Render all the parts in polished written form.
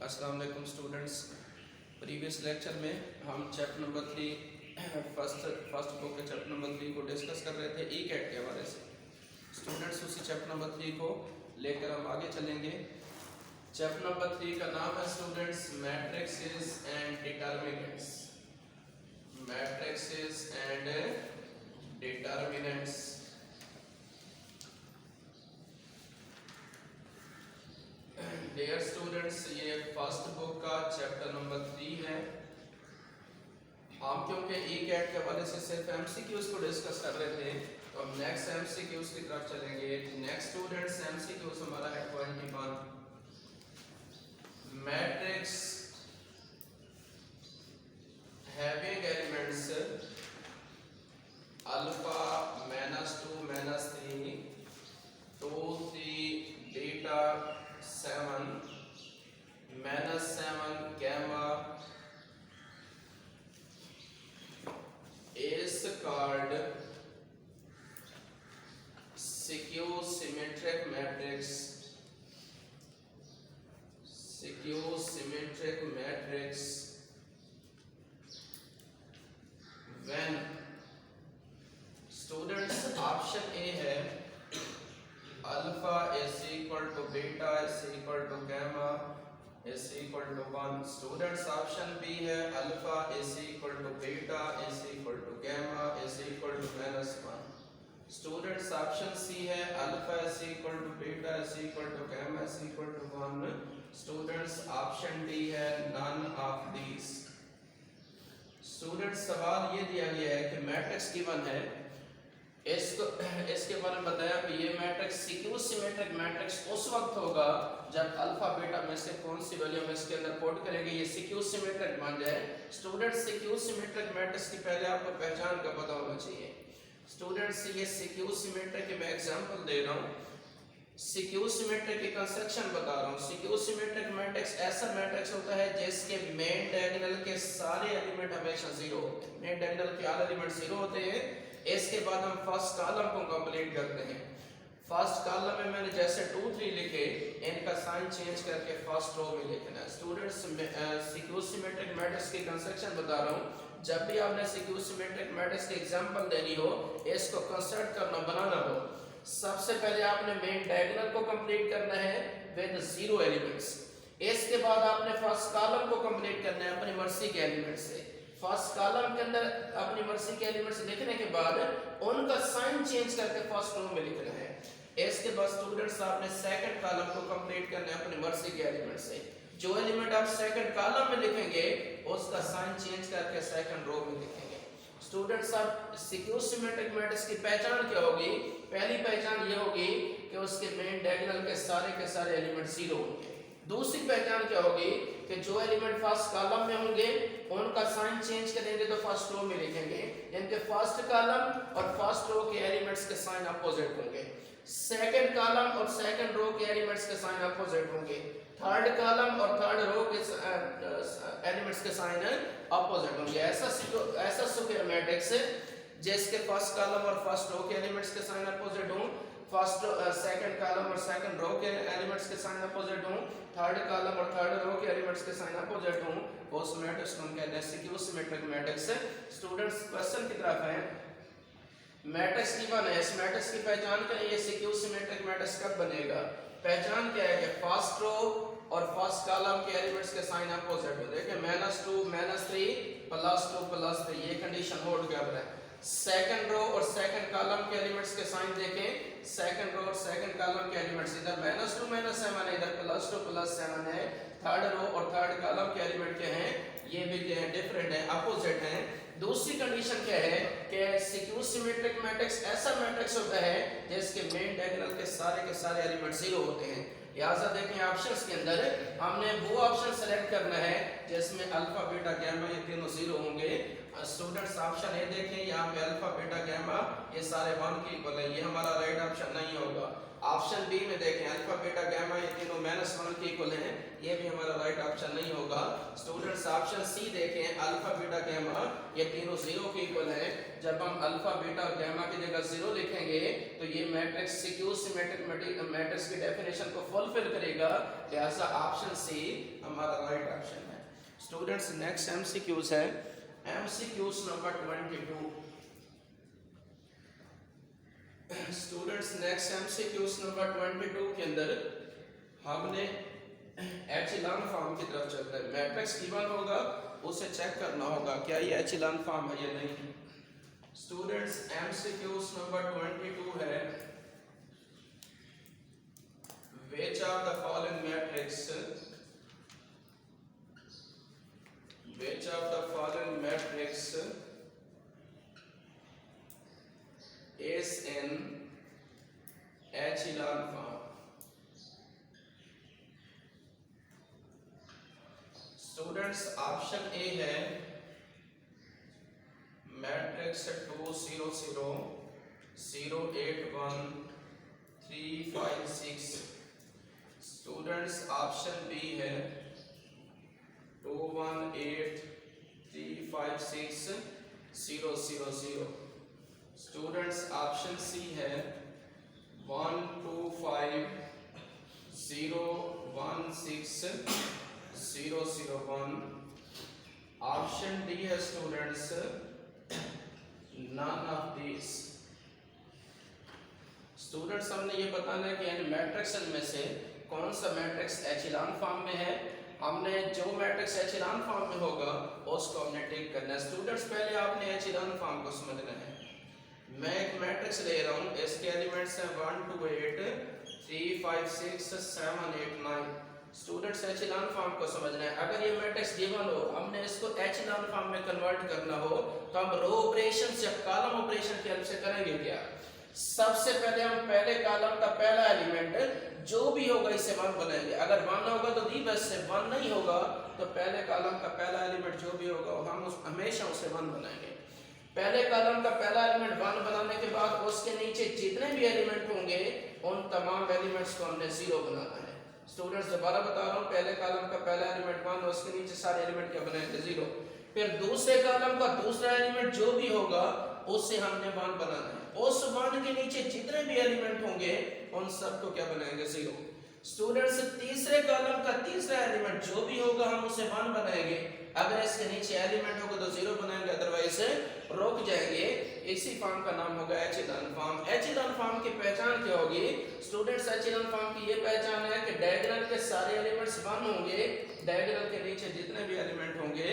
अस्सलाम वालेकुम students. Previous lecture में हम चैप्टर नंबर 3 फर्स्ट बुक के चैप्टर नंबर 3 को डिस्कस कर रहे थे ई कैट के हवाले से। स्टूडेंट्स उसी चैप्टर नंबर 3 को लेकर हम आगे चलेंगे। चैप्टर नंबर 3 का नाम है students matrices and determinants. Matrices and determinants. Dear students, ये फर्स्ट बुक का चैप्टर नंबर 3 है। हम क्योंकि ई कैट के हवाले से सिर्फ एमसीक्यूज को डिस्कस कर रहे थे, तो हम नेक्स्ट एमसीक्यूज की तरफ चलेंगे। नेक्स्ट स्टूडेंट्स एमसीक्यूज हमारा है 21। Matrix having elements alpha -2 -3 2 3 beta 7 -7 gamma is called skew-symmetric matrix. Skew-symmetric matrix when students option A है alpha is equal to beta is equal to gamma is equal to 1। Students option B है alpha is equal to beta is equal to gamma is equal to -1। Students option C है alpha is equal to beta is equal to gamma is equal to 1। Students option D है none of these. Students सवाल ये दिया गया है कि matrix given है, इसके बारे में बताया कि ये मैट्रिक्स स्क्यू सिमेट्रिक मैट्रिक्स उस वक्त होगा जब अल्फा बीटा में से कौन सी वैल्यू हम इसके अंदर पुट करेंगे ये स्क्यू सिमेट्रिक बन जाए। स्टूडेंट्स स्क्यू सिमेट्रिक मैट्रिक्स की पहले आपको पहचान का पता होना चाहिए। स्टूडेंट्स ये स्क्यू सिमेट्रिक की मैं एग्जांपल दे रहा हूँ, स्क्यू सिमेट्रिक की कंस्ट्रक्शन बता रहा हूँ। स्क्यू सिमेट्रिक मैट्रिक्स ऐसा मैट्रिक्स होता है जिसके मेन डायगोनल के सारे एलिमेंट हमेशा 0 होते हैं। मेन डायगोनल के आल एलिमेंट 0 होते हैं। इसके बाद हम फर्स्ट कॉलम को कंप्लीट करते हैं। फर्स्ट कॉलम में मैंने जैसे 2 3 लिखे, इनका साइन चेंज करके फर्स्ट रो में लिखना है। स्टूडेंट्स स्क्यू सिमेट्रिक मैट्रिक्स की कंस्ट्रक्शन बता रहा हूँ। जब भी आपने स्क्यू सिमेट्रिक मैट्रिक्स की एग्जांपल देनी हो, इसको कंस्ट्रक्ट करना बनाना हो, सबसे पहले आपने मेन डायगोनल को कंप्लीट करना है विद 0 एलिमेंट्स। इसके बाद आपने फर्स्ट कॉलम को कंप्लीट करना है अपनी मर्जी के एलिमेंट से। फर्स्ट कॉलम के अंदर अपनी मर्जी के एलिमेंट्स लिखने के बाद उनका साइन चेंज करके फर्स्ट रो में लिखना है। इसके बाद स्टूडेंट्स आपने सेकंड कॉलम को कंप्लीट करना है अपनी मर्जी के एलिमेंट से। जो एलिमेंट आप सेकंड कॉलम में लिखेंगे उसका साइन चेंज करके सेकंड रो में लिखेंगे। स्टूडेंट्स आप स्क्यू सिमेट्रिक मैट्रिक्स की पहचान क्या होगी? पहली पहचान ये होगी कि उसके मेन डायगोनल के सारे एलिमेंट 0 होंगे। दूसरी पहचान क्या होगी कि जो एलिमेंट फर्स्ट कॉलम में होंगे उनका साइन चेंज करेंगे तो फर्स्ट रो में लिखेंगे, इनके फर्स्ट कॉलम और फर्स्ट रो के एलिमेंट्स के साइन अपोजिट होंगे। सेकंड कॉलम और सेकंड रो के एलिमेंट्स के साइन अपोजिट होंगे। थर्ड कॉलम और थर्ड रो के एलिमेंट्स के साइन अपोजिट होंगे। ऐसा स्क्वायर मैट्रिक्स जिसके फर्स्ट कॉलम और फर्स्ट रो के एलिमेंट्स के साइन अपोजिट हों, फर्स्ट सेकंड कॉलम और सेकंड रो के एलिमेंट्स के साइन अपोजिट हों, थर्ड कॉलम और थर्ड रो के एलिमेंट्स के साइन अपोजिट हों, उस मैट्रिक्स को हम कहते हैं skew symmetric matrix. Students question की तरफ है। मैट्रिक्स गिवन है, इस मैट्रिक्स की पहचान करें। ये स्क्यू सिमेट्रिक मैट्रिक्स कब बनेगा? पहचान क्या है कि फर्स्ट रो और फर्स्ट कॉलम के एलिमेंट्स के साइन अपोजिट हो। देखिए -2 -3 +2 +3 ये कंडीशन होल्ड कर रहा है। सेकंड रो और सेकंड कॉलम के एलिमेंट्स के साइन देखें। सेकंड रो और सेकंड कॉलम के एलिमेंट्स इधर -2 -7 है, इधर +2 +7 है। थर्ड रो और थर्ड कॉलम के एलिमेंट क्या हैं? ये भी क्या है? डिफरेंट है, अपोजिट हैं। दूसरी कंडीशन क्या है कि स्क्यू सिमेट्रिक मैट्रिक्स ऐसा मैट्रिक्स होता है जिसके मेन डायगोनल के सारे एलिमेंट 0 होते हैं। लिहाजा देखें ऑप्शंस के अंदर हमने वो ऑप्शन सेलेक्ट करना है जिसमें अल्फा बीटा गामा ये तीनों 0 होंगे। स्टूडेंट्स ऑप्शन ए देखें, यहाँ पे अल्फा बीटा गामा ये सारे 1 के इक्वल है, ये हमारा राइट ऑप्शन नहीं होगा। ऑप्शन बी में देखें अल्फा बीटा गामा ये तीनों -1 के इक्वल हैं, ये भी हमारा राइट ऑप्शन नहीं होगा। स्टूडेंट्स ऑप्शन सी देखें अल्फा बीटा गामा ये तीनों 0 के इक्वल हैं। जब हम अल्फा बीटा और गामा की जगह 0 लिखेंगे तो ये मैट्रिक्स सिक्यू सिमेट्रिक मैट्रिक्स की डेफिनेशन को फुलफिल करेगा, लिहाजा ऑप्शन सी हमारा राइट ऑप्शन है। स्टूडेंट्स नेक्स्ट एमसीक्यूज है, MCQs number 22। Students next MCQs number 22 के अंदर हमने एचेलॉन फॉर्म की तरफ चलते हैं। मैट्रिक्स गिवन होगा उसे चेक करना होगा क्या ये एचेलॉन फॉर्म है या नहीं। स्टूडेंट्स एमसीक्यूज नंबर 22 है, which of the following matrix is in echelon form। Students option A है मैट्रिक्स 2 0 0 0 8 1 3 5 6। स्टूडेंट्स ऑप्शन बी है 2 1 8 3 5 6 0 0 0। स्टूडेंट्स ऑप्शन सी है 1 2 5 0 1 6 0 0 1। ऑप्शन डी है students none of this. Students हमने ये बताना है कि इन मैट्रिक्स में से कौन सा मैट्रिक्स एचेलॉन फॉर्म में है। हमने जो मैट्रिक्स एचेलॉन फॉर्म में होगा उसको हमने टिक करना है। स्टूडेंट्स पहले आपने एचेलॉन फॉर्म को समझना है। मैं एक मैट्रिक्स ले रहा हूँ, इसके एलिमेंट्स हैं 1 2 8 3 5 6 7 8 9। स्टूडेंट्स एचेलॉन फॉर्म को समझना है। अगर ये मैट्रिक्स गिवन हो हमने इसको एचेलॉन फॉर्म में कन्वर्ट करना हो तो हम रो ऑपरेशन या कॉलम ऑपरेशन की हेल्प से करेंगे क्या। सबसे पहले हम पहले कॉलम का पहला एलिमेंट जो भी होगा इसे 1 बनाएंगे। अगर 1 होगा तो दी बस से 1 नहीं होगा तो पहले कॉलम का पहला एलिमेंट जो भी होगा हम हमेशा उसे 1 बनाएंगे। पहले कॉलम का पहला एलिमेंट 1 बनाने के बाद उसके नीचे जितने भी एलिमेंट होंगे उन तमाम एलिमेंट्स को हमने 0 बनाना है। स्टूडेंट्स दोबारा बता रहा हूँ, पहले कॉलम का पहला एलिमेंट 1 उसके नीचे सारे एलिमेंट क्या बनाएंगे 0। फिर दूसरे कॉलम का दूसरा एलिमेंट जो भी होगा उससे हमने 1 बनाना है। उस 1 के नीचे जितने भी एलिमेंट होंगे उन सबको क्या बनाएंगे 0। स्टूडेंट्स तीसरे कॉलम का तीसरा एलिमेंट जो भी होगा हम उसे 1 बनाएंगे। अगर इसके नीचे एलिमेंट होगा तो 0 बनाएंगे, अदरवाइज रुक जाएंगे। इसी फॉर्म का नाम होगा एचेलॉन फॉर्म। एचेलॉन फॉर्म की पहचान क्या होगी स्टूडेंट्स। एचेलॉन फॉर्म की ये पहचान है कि डायगोनल के सारे एलिमेंट्स 1 होंगे, डायगोनल के नीचे जितने भी एलिमेंट होंगे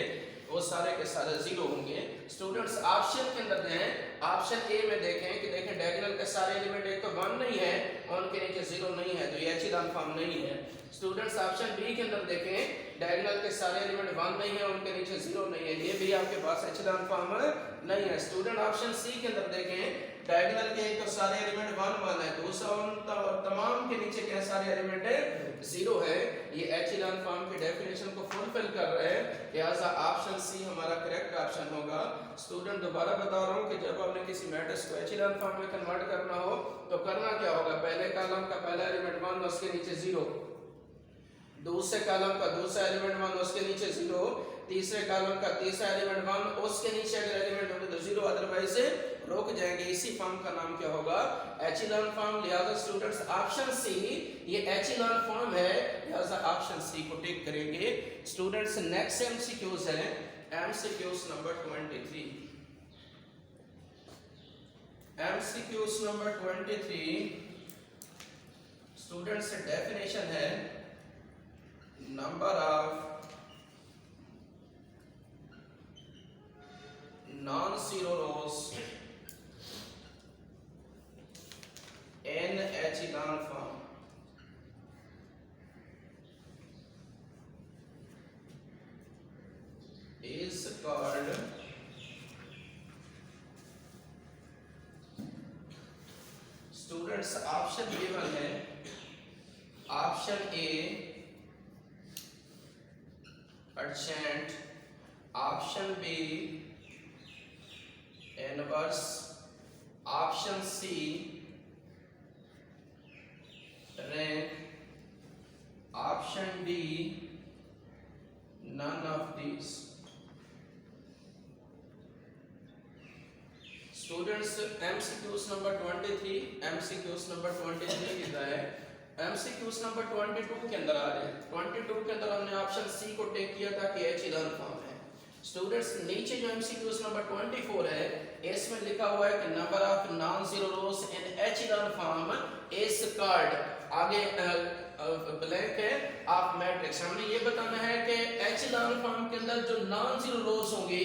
वो सारे के सारे 0 होंगे। स्टूडेंट्स ऑप्शन के अंदर हैं, ऑप्शन ए में देखें कि देखें डायगोनल के सारे एलिमेंट एक तो 1 नहीं है और उनके नीचे 0 नहीं है तो ये एचेलॉन फॉर्म नहीं है। स्टूडेंट्स ऑप्शन बी के अंदर देखें डायगोनल के सारे एलिमेंट 1 नहीं है उनके नीचे 0 नहीं है, ये भी आपके पास एचेलॉन फॉर्म नहीं है। स्टूडेंट ऑप्शन सी के अंदर देखें डायगोनल के एक तो सारे एलिमेंट 1 1 है, दूसरा उन तमाम के नीचे क्या सारे एलिमेंट 0 है। ये एचेलॉन फॉर्म की डेफिनेशन को फुलफिल कर रहे हैं, लिहाजा ऑप्शन सी हमारा करेक्ट ऑप्शन होगा। स्टूडेंट दोबारा बता रहा हूँ कि जब हमने किसी मैट्रिक्स को एचेलॉन फॉर्म में कन्वर्ट करना हो तो करना क्या होगा, पहले कॉलम का पहला एलिमेंट 1 उसके नीचे 0, दूसरे कॉलम का दूसरा एलिमेंट 1 उसके नीचे 0, तीसरे कॉलम का तीसरा एलिमेंट 1 उसके नीचे अगर एलिमेंट होंगे तो 0, अदरवाइज रुक जाएंगे। इसी फॉर्म का नाम क्या होगा एचेलॉन फॉर्म। लिहाजा स्टूडेंट्स ऑप्शन सी ये एचेलॉन फॉर्म है, लिहाजा ऑप्शन सी को टिक करेंगे। स्टूडेंट्स नेक्स्ट एमसीक्यूज है, MCQs number 23। MCQs number 23 students definition है number of non-zero rows in echelon form। is called students option given है, option A adjacent, option B inverse, option C rank, option D none of these. Students, MCQs number 23, MCQs number 23 कितना है? MCQs number 22 के अंदर आ रहे हैं। 22 के अंदर हमने ऑप्शन सी को टेक किया था कि एचिलॉन फॉर्म है। स्टूडेंट्स, नीचे जो MCQs नंबर 24 है, इसमें लिखा हुआ है कि number of non zero rows in echelon form is card, आगे ब्लैंक है ऑफ मैट्रिक्स। हमने ये बताना है कि एचिलॉन फॉर्म के अंदर जो नॉन जीरो रोज होंगे,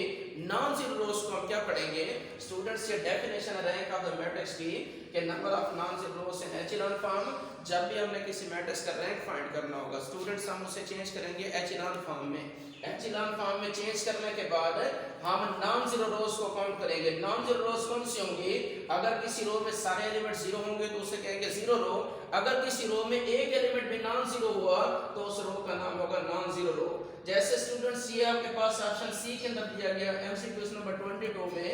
नॉन जीरो रोज को हम क्या पढ़ेंगे? स्टूडेंट्स, ये डेफिनेशन है रैंक ऑफ द मैट्रिक्स की कि number of non zero rows in echelon form. जब भी हमने किसी मैट्रिक्स का रैंक फाइंड करना होगा स्टूडेंट्स, हम उसे चेंज करेंगे एचिलॉन फॉर्म में। एचिलॉन फॉर्म में चेंज करने के बाद हम नॉन जीरो रोज को काउंट करेंगे। नॉन जीरो रोज कौन सी होंगी? अगर किसी रो में सारे एलिमेंट जीरो होंगे तो उसे कहेंगे जीरो रो। अगर किसी रो में एक एलिमेंट भी नॉन जीरो हुआ तो उस रो का नाम होगा नॉन जीरो रो। जैसे स्टूडेंट्स, ये आपके पास ऑप्शन सी के अंदर दिया गया MCQ नंबर 22 में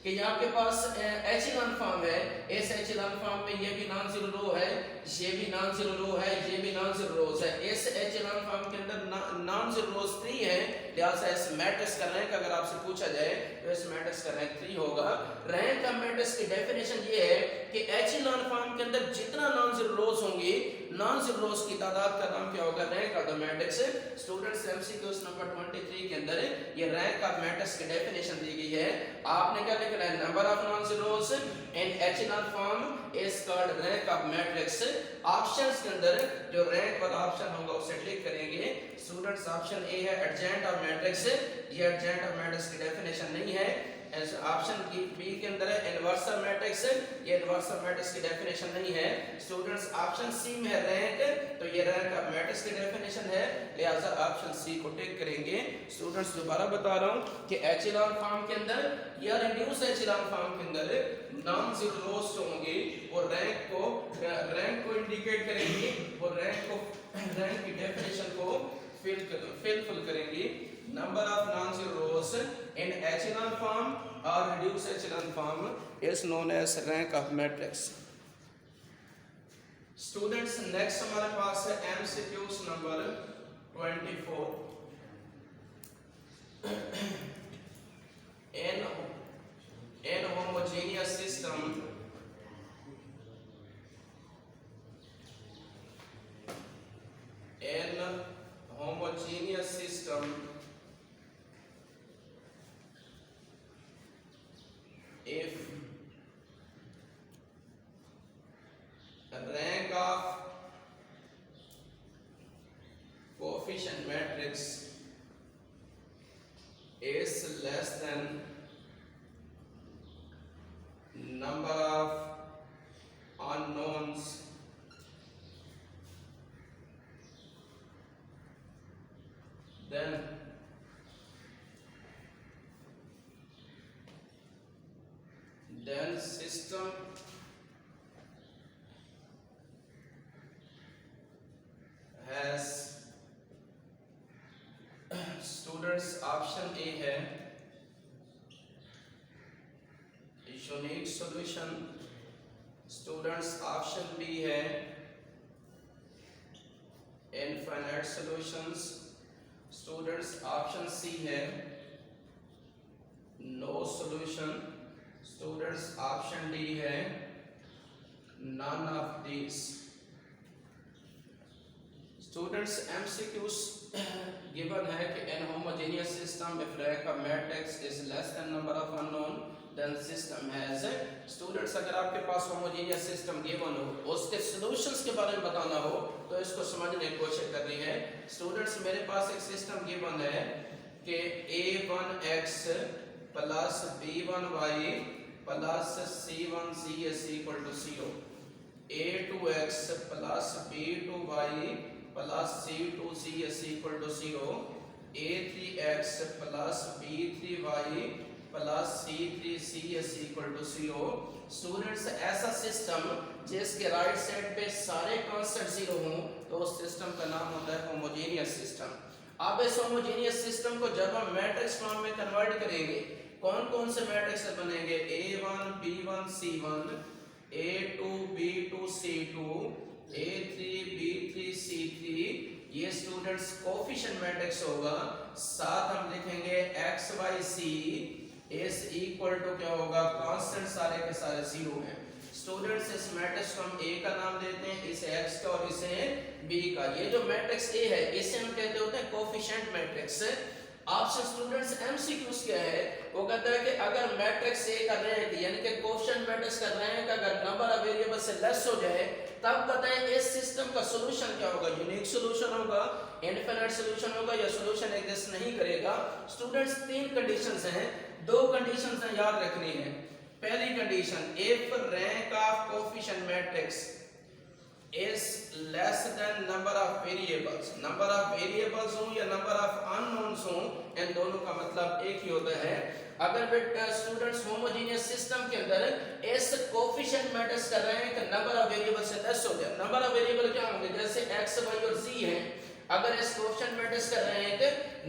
कि ये आपके पास एचिलॉन फॉर्म है। इस एचिलॉन फॉर्म में ये भी नॉन जीरो रो है, ये भी नॉन जीरो रो है, ये भी नॉन जीरो रोज है। इस एचिलॉन फॉर्म के अंदर नॉन जीरो रोज 3 है, लिहाजा इस मैट्रिक्स का रैंक अगर आपसे पूछा जाए तो इस मैट्रिक्स का रैंक 3 होगा। रैंक ऑफ मैट्रिक्स की डेफिनेशन ये है कि एचिलॉन फॉर्म के अंदर जितना नॉन जीरो रोज होंगी, नॉन जीरो रोज की तादाद का नाम क्या होगा? Rank of the matrix. Students, MCQ number 23 के अंदर ये रैंक ऑफ मैट्रिक्स की डेफिनेशन दी गई है। आपने क्या लिखना है? Number of non zero rows in echelon form is called rank of matrix. Options के अंदर जो रैंक वाला ऑप्शन होगा उसे टिक करेंगे। स्टूडेंट्स, ऑप्शन ए है एडजेंट ऑफ मैट्रिक्स। ये एडजेंट ऑफ मैट्रिक्स की डेफिनेशन नहीं है। ऑप्शन बी के अंदर है इनवर्स ऑफ मैट्रिक्स। ये इनवर्स ऑफ मैट्रिक्स की डेफिनेशन नहीं है। स्टूडेंट्स, ऑप्शन सी में है रैंक, तो ये रैंक ऑफ मैट्रिक्स की डेफिनेशन है, लिहाजा ऑप्शन सी को टिक करेंगे। स्टूडेंट्स, दोबारा बता रहा हूं कि एचिलॉन फॉर्म के अंदर या रिड्यूस एचिलॉन फॉर्म के अंदर नॉन जीरो रोज जो होंगे वो रैंक को इंडिकेट करेंगी, वो रैंक की डेफिनेशन को फिल करेंगी। Number of non-zero rows in echelon form or reduced echelon form is known as rank of matrix. Students, next हमारे पास है MCQs number 24. In homogeneous system, if rank of coefficient matrix is less than number of unknowns, then system has, students, option A है unique solution. Students, option B है infinite solutions. Students, option C है no solution. Students, option D है none of these. Students, MCQs given है कि in homogeneous system if rank of matrix is less than number of unknown then system has. Students, अगर आपके पास homogeneous system given हो, उसके solutions के बारे में बताना हो तो इसको समझने की कोशिश करनी है। स्टूडेंट्स, मेरे पास एक सिस्टम गिवन है कि a1x plus b1y plus c1z is equal to 0, a2x plus b2y plus c2z is equal to 0, a3x plus b3y plus c3c is equal to 0। Students, ऐसा सिस्टम जिसके राइट साइड पे सारे constant zero हों तो उस system का नाम होता है होमोजेनियस सिस्टम। अब इस होमोजेनियस सिस्टम को जब हम मैट्रिक्स फॉर्म में कन्वर्ट करेंगे, कौन कौन से मैट्रिक्स बनेंगे? a1 b1 c1, a2 b2 c2, A3 B3 C3 ये स्टूडेंट्स कोफिशिएंट मैट्रिक्स होगा। साथ हम लिखेंगे x y c is equal to क्या होगा, कांस्टेंट सारे के सारे जीरो हैं। स्टूडेंट्स इस मैट्रिक्स को हम A का नाम देते हैं, इसे x का और इसे B का। ये जो मैट्रिक्स A है इसे हम कहते होते हैं कोफिशिएंट मैट्रिक्स। आपसे स्टूडेंट्स एमसीक्यूज क्या है, वो कहता है कि अगर मैट्रिक्स A का रैंक यानी कि कोफिशिएंट मैट्रिक्स का रैंक अगर नंबर ऑफ वेरिएबल से लेस हो जाए तब बताएं इस सिस्टम का सॉल्यूशन क्या होगा, यूनिक सॉल्यूशन होगा, इनफिनिट सॉल्यूशन होगा या सॉल्यूशन एग्जिस्ट नहीं करेगा। स्टूडेंट्स तीन कंडीशंस हैं, दो कंडीशंस हैं याद रखनी है। पहली condition, if rank of coefficient matrix is less than number of variables, number of variables हो या नंबर ऑफ अननोन्स हो, इन दोनों का मतलब एक ही होता है। अगर बेटा स्टूडेंट्स होमोजेनियस सिस्टम के अंदर इस कोफिशिएंट मैट्रिक्स का रैंक नंबर ऑफ वेरिएबल से लेस हो जाए, नंबर ऑफ वेरिएबल क्या होंगे जैसे x y और z हैं, अगर इस कोफिशिएंट मैट्रिक्स का रैंक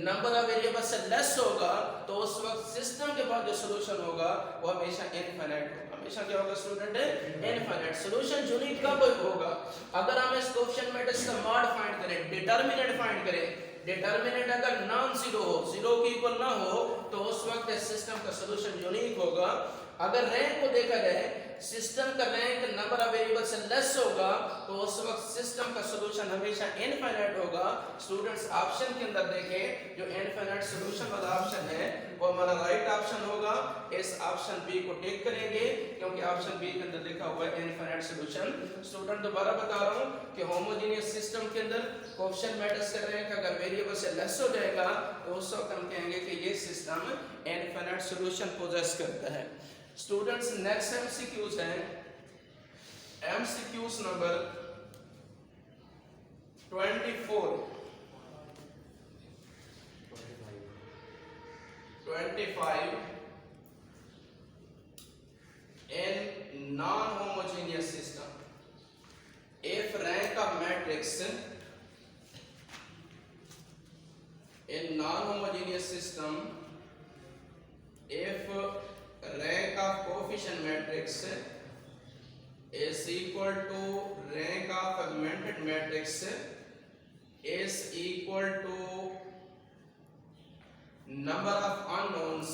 नंबर ऑफ वेरिएबल से लेस होगा तो उस वक्त सिस्टम के बाद जो सॉल्यूशन होगा वो हमेशा इनफिनिट होगा। हमेशा क्या होगा स्टूडेंट, इनफिनिट। सॉल्यूशन यूनिक कब होगा, अगर हम इस कोफिशिएंट मैट्रिक्स का मॉड फाइंड करें, डिटरमिनेंट फाइंड करें, डिटरमिनेंट अगर नॉन जीरो हो, जीरो के इक्वल ना हो तो उस वक्त इस सिस्टम का सॉल्यूशन यूनिक होगा। अगर रैंक को देखा जाए, सिस्टम का रैंक नंबर ऑफ वेरिएबल से लेस होगा तो उस वक्त सिस्टम का सॉल्यूशन हमेशा इनफिनिट होगा। स्टूडेंट्स ऑप्शन के अंदर देखें, जो इनफिनिट सॉल्यूशन वाला ऑप्शन है वो हमारा राइट ऑप्शन होगा। इस ऑप्शन बी को टिक करेंगे क्योंकि ऑप्शन बी के अंदर लिखा हुआ है इनफिनिट सॉल्यूशन। स्टूडेंट दोबारा बता रहा हूं कि होमोजेनियस सिस्टम के अंदर कोफिशिएंट मैट्रिक्स का रैंक अगर वेरिएबल से लेस हो जाएगा तो उस वक्त हम कहेंगे कि ये सिस्टम इनफिनिट सॉल्यूशन पोजेस करता है। स्टूडेंट्स नेक्स्ट एमसीक्यूज है, MCQs number 24 in non-homogeneous system, if rank of matrix in non-homogeneous system, if rank of coefficient matrix is equal to rank of augmented matrix is equal to number of unknowns,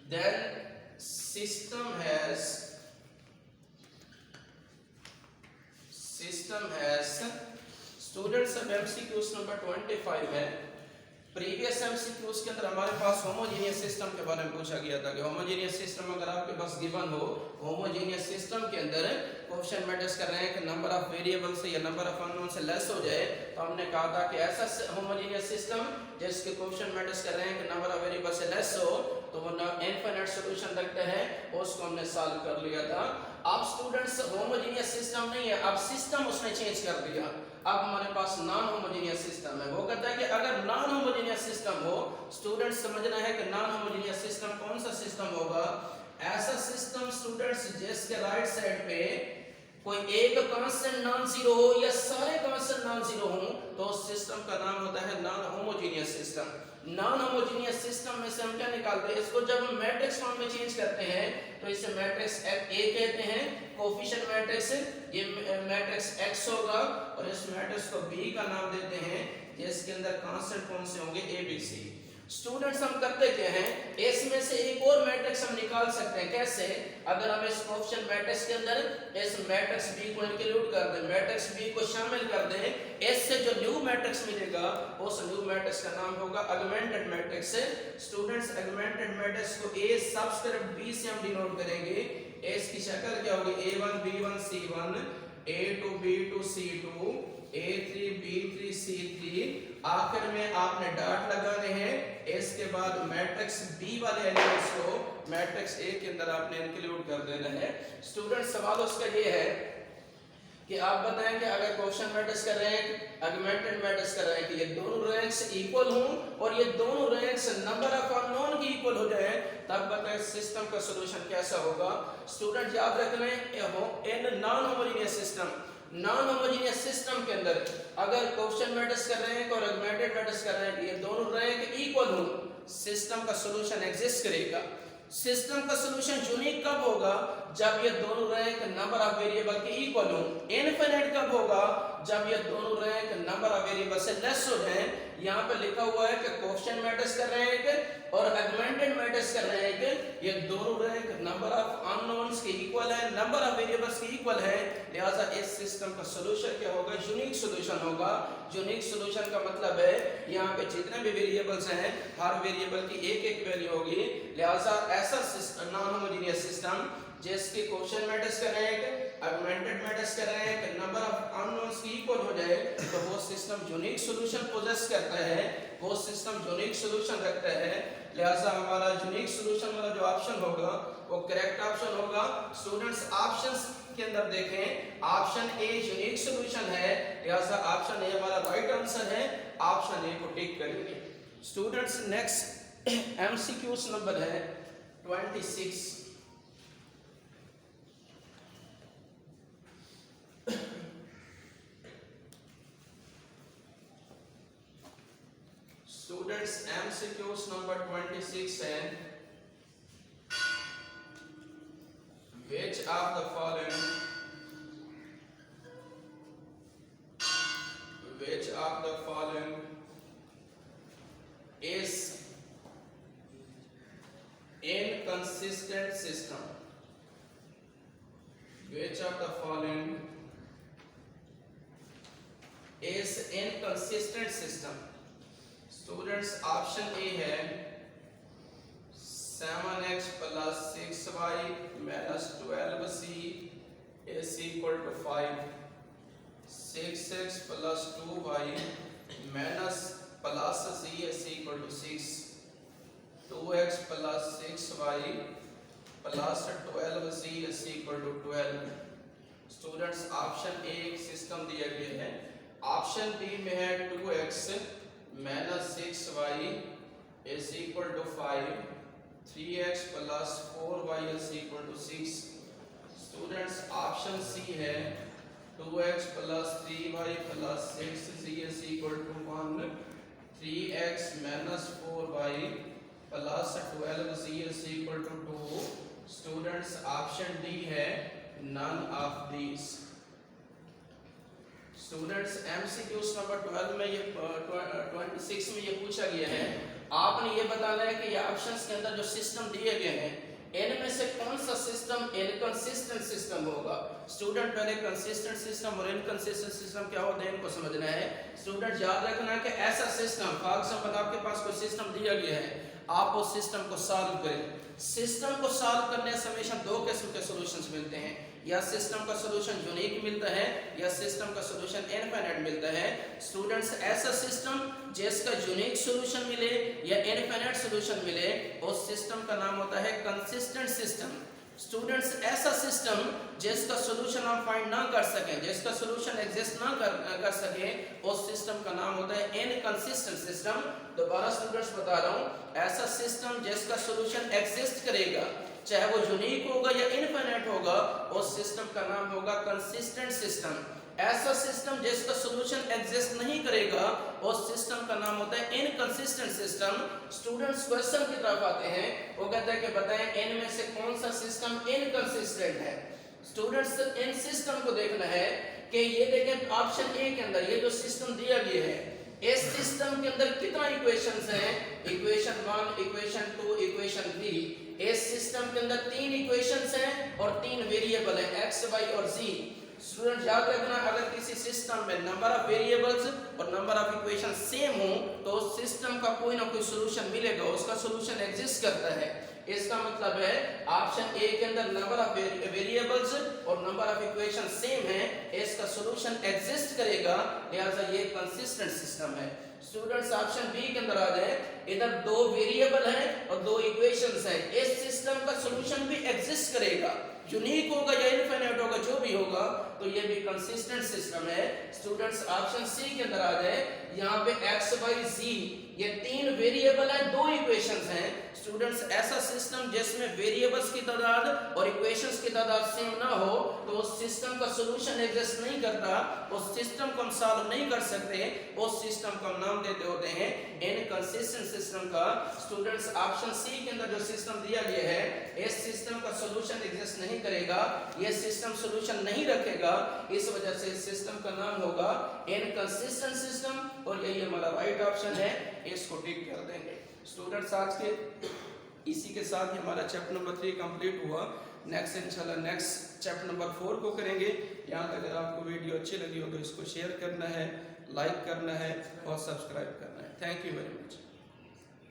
then system has students अब MCQs number 25 है। Previous MCQs के अंदर हमारे पास homogeneous system के बारे में पूछा गया था कि होमोजेनियस सिस्टम अगर आपके पास गिवन हो, होमोजेनियस सिस्टम के अंदर कोफिशिएंट मैट्रिक्स कर रहे हैं कि नंबर ऑफ वेरिएबल से या नंबर ऑफ अननोन से लेस हो जाए, तो हमने कहा था कि ऐसा होमोजेनियस सिस्टम जिसके कोफिशिएंट मैट्रिक्स कर रहे हैं कि नंबर ऑफ वेरिएबल से लेस हो तो वो इनफिनिट सॉल्यूशन रखता है, उसको हमने सॉल्व कर लिया था। अब स्टूडेंट्स होमोजेनियस सिस्टम नहीं है, अब सिस्टम उसने चेंज कर दिया। अब हमारे पास नॉन होमोजेनियस सिस्टम है। वो कहता है कि अगर नॉन होमोजेनियस सिस्टम हो, स्टूडेंट्स समझना है कि नॉन होमोजेनियस सिस्टम कौन सा सिस्टम होगा। ऐसा सिस्टम स्टूडेंट्स जिसके राइट साइड पे कोई एक कांस्टेंट नॉन जीरो हो या सारे कांस्टेंट नॉन जीरो हो तो उस सिस्टम का नाम होता है non homogeneous system. Non homogeneous system में से हम क्या निकालते हैं, इसको जब हम मैट्रिक्स फॉर्म में चेंज करते हैं तो इसे मैट्रिक्स ए कहते हैं, कोफिशिएंट मैट्रिक्स, ये मैट्रिक्स x होगा और इस मैट्रिक्स को b का नाम देते हैं जिसके अंदर कांस्टेंट कौन से होंगे, a b c। स्टूडेंट्स हम करते क्या हैं, इसमें से एक और मैट्रिक्स हम निकाल सकते हैं। कैसे, अगर हम इस कोफिशिएंट मैट्रिक्स के अंदर इस मैट्रिक्स b को इंक्लूड कर दें, मैट्रिक्स b को शामिल कर दें, इससे जो न्यू मैट्रिक्स मिलेगा उस न्यू मैट्रिक्स का नाम होगा augmented matrix. Students augmented matrix को a सबस्क्रिप्ट b से हम डिनोट करेंगे। इसकी शक्ल क्या होगी, a1 b1 c1 a2 b2 c2 a3 b3 c3। आखिर में आपने डॉट लगाने हैं, इसके बाद मैट्रिक्स B वाले एलिमेंट्स को मैट्रिक्स A के अंदर आपने इंक्लूड कर देना है। स्टूडेंट सवाल उसका ये है कि आप बताएं कि अगर कोफिशिएंट मैट्रिक्स का रैंक ऑगमेंटेड मैट्रिक्स का रैंक ये दोनों रैंक्स इक्वल हों और ये दोनों रैंक्स नंबर ऑफ अननोन की इक्वल हो जाए तब बताएं सिस्टम का सॉल्यूशन कैसा होगा। स्टूडेंट याद रखना है in non homogeneous system, non homogeneous system के अंदर अगर कोफिशिएंट मैट्रिक्स का रैंक और ऑगमेंटेड मैट्रिक्स का रैंक ये दोनों रैंक इक्वल हो, सिस्टम का सॉल्यूशन एग्जिस्ट करेगा। सिस्टम का सॉल्यूशन यूनिक कब होगा? जब ये दोनों रैंक नंबर ऑफ वेरिएबल के इक्वल हो। इनफिनिट कब होगा? जब ये दोनों रैंक नंबर ऑफ वेरिएबल से लेस हो जाए। यहाँ पे लिखा हुआ है कि कोएफिशिएंट मैटर्स कर रहे हैं और ऑगमेंटेड मैटर्स कर रहे हैं कि ये दोनों रैंक नंबर ऑफ अननोन्स के इक्वल है, नंबर ऑफ वेरिएबल्स के इक्वल है। लिहाजा इस सिस्टम का सॉल्यूशन क्या होगा? यूनिक सॉल्यूशन होगा। यूनिक सॉल्यूशन का मतलब है यहाँ पे जितने भी वेरिएबल्स हैं हर वेरिएबल की एक एक वैल्यू होगी। लिहाजा ऐसा नॉन होमोजेनियस सिस्टम जिसके कोएफिशिएंट मैटर्स कर रहे हैं, ऑगमेंटेड मैटर्स कर रहे हैं कि नंबर ऑफ अननोन्स की इक्वल हो जाए, तो वो सिस्टम यूनिक सॉल्यूशन पोजेस करता है, वो सिस्टम यूनिक सॉल्यूशन रखता है। लिहाजा हमारा यूनिक सॉल्यूशन वाला जो ऑप्शन होगा वो करेक्ट ऑप्शन होगा। स्टूडेंट्स ऑप्शंस के अंदर देखें, ऑप्शन ए यूनिक सॉल्यूशन है, लिहाजा ऑप्शन ए हमारा राइट आंसर है। ऑप्शन ए को टिक करेंगे। स्टूडेंट्स नेक्स्ट एमसीक्यूज नंबर है 26। स्टूडेंट्स एमसीक्यूज नंबर 26 है, which of the following is inconsistent system? Which of the following is inconsistent system? Students option A है 7x plus 6y minus 12c is equal to 5, 6x plus 2y minus plus c is equal to 6, 2x plus 6y plus 12c is equal to 12। Students option A system दिया गया है, option B में है 2x minus 6y is equal to 5, 3x plus 4y is equal to 6। Students option C है 2x plus 3y plus 6z is equal to 1, 3x minus 4y plus 12z is equal to 2। Students option D है none of these। Students MCQs number 12 में ये 26 में ये पूछा गया है, आपने ये बताना है कि ये ऑप्शंस के अंदर जो सिस्टम दिए गए हैं इनमें से कौन सा सिस्टम इनकंसिस्टेंट सिस्टम होगा। स्टूडेंट पहले कंसिस्टेंट सिस्टम और इनकंसिस्टेंट सिस्टम क्या होता है इनको समझना है। स्टूडेंट याद रखना है कि ऐसा सिस्टम, फॉर एग्जांपल आपके पास कोई सिस्टम दिया गया है, आप उस सिस्टम को सॉल्व करें। सिस्टम को सॉल्व करने से हमेशा दो किस्म के सॉल्यूशंस मिलते हैं, या सिस्टम का सॉल्यूशन यूनिक मिलता है या सिस्टम का सॉल्यूशन इनफिनिट मिलता है। स्टूडेंट्स ऐसा सिस्टम जिसका यूनिक सॉल्यूशन मिले या इनफिनिट सॉल्यूशन मिले उस सिस्टम का नाम होता है कंसिस्टेंट सिस्टम। स्टूडेंट्स ऐसा सिस्टम जिसका सॉल्यूशन आप फाइंड ना कर सकें, जिसका सॉल्यूशन एग्जिस्ट ना कर सके, उस सिस्टम का नाम होता है इनकंसिस्टेंट सिस्टम। दोबारा स्टूडेंट्स बता रहा हूं, ऐसा सिस्टम जिसका सॉल्यूशन एग्जिस्ट करेगा चाहे वो यूनिक होगा या इनफिनिट होगा, उस सिस्टम का नाम होगा कंसिस्टेंट सिस्टम। ऐसा सिस्टम जिसका सॉल्यूशन एग्जिस्ट नहीं करेगा उस सिस्टम का नाम होता है इनकंसिस्टेंट सिस्टम। स्टूडेंट्स क्वेश्चन की तरफ आते हैं, वो कहता है कि बताएं इनमें से कौन सा सिस्टम इनकंसिस्टेंट है। स्टूडेंट्स इन सिस्टम को देखना है कि ये देखें ऑप्शन ए के अंदर ये जो सिस्टम दिया गया है, इस सिस्टम के अंदर कितना इक्वेशंस हैं, इक्वेशन 1, इक्वेशन 2, इक्वेशन 3। इस सिस्टम के अंदर 3 इक्वेशंस हैं और 3 वेरिएबल हैं x, y और z। स्टूडेंट याद रखना, अगर किसी सिस्टम में नंबर ऑफ वेरिएबल्स और नंबर ऑफ इक्वेशन सेम हो तो उस सिस्टम का कोई ना कोई सॉल्यूशन मिलेगा, उसका सॉल्यूशन एग्जिस्ट करता है। इसका मतलब है ऑप्शन ए के अंदर नंबर ऑफ वेरिएबल्स और नंबर ऑफ इक्वेशन सेम है, इसका सॉल्यूशन एग्जिस्ट करेगा, लिहाजा ये कंसिस्टेंट सिस्टम है। स्टूडेंट्स ऑप्शन बी के अंदर आ जाए, इधर 2 वेरिएबल हैं और 2 इक्वेशंस हैं, इस सिस्टम का सॉल्यूशन भी एग्जिस्ट करेगा, यूनिक होगा या इनफिनिट होगा, जो भी होगा, तो ये भी कंसिस्टेंट सिस्टम है। स्टूडेंट्स ऑप्शन सी के अंदर आ जाए, यहाँ पे x, y, z ये 3 वेरिएबल हैं, 2 इक्वेशंस हैं। स्टूडेंट्स ऐसा सिस्टम जिसमें वेरिएबल्स की तादाद और इक्वेशंस की तादाद सेम ना हो तो उस सिस्टम का सॉल्यूशन एग्जिस्ट नहीं करता, उस सिस्टम को हम सॉल्व नहीं कर सकते, उस सिस्टम को हम नाम देते होते हैं इनकंसिस्टेंट सिस्टम का स्टूडेंट्स ऑप्शन सी के अंदर जो सिस्टम दिया गया है इस सिस्टम का सॉल्यूशन एग्जिस्ट नहीं करेगा, ये सिस्टम सॉल्यूशन नहीं रखेगा, इस वजह से इस सिस्टम का नाम होगा इनकंसिस्टेंट सिस्टम और यही हमारा राइट ऑप्शन है, इसको टिक कर देंगे। स्टूडेंट्स आज के इसी के साथ ही हमारा चैप्टर नंबर 3 कंप्लीट हुआ। नेक्स्ट इंशाल्लाह नेक्स्ट चैप्टर नंबर 4 को करेंगे। यहाँ तक अगर आपको वीडियो अच्छी लगी हो तो इसको शेयर करना है, लाइक करना है और सब्सक्राइब करना है। Thank you very much.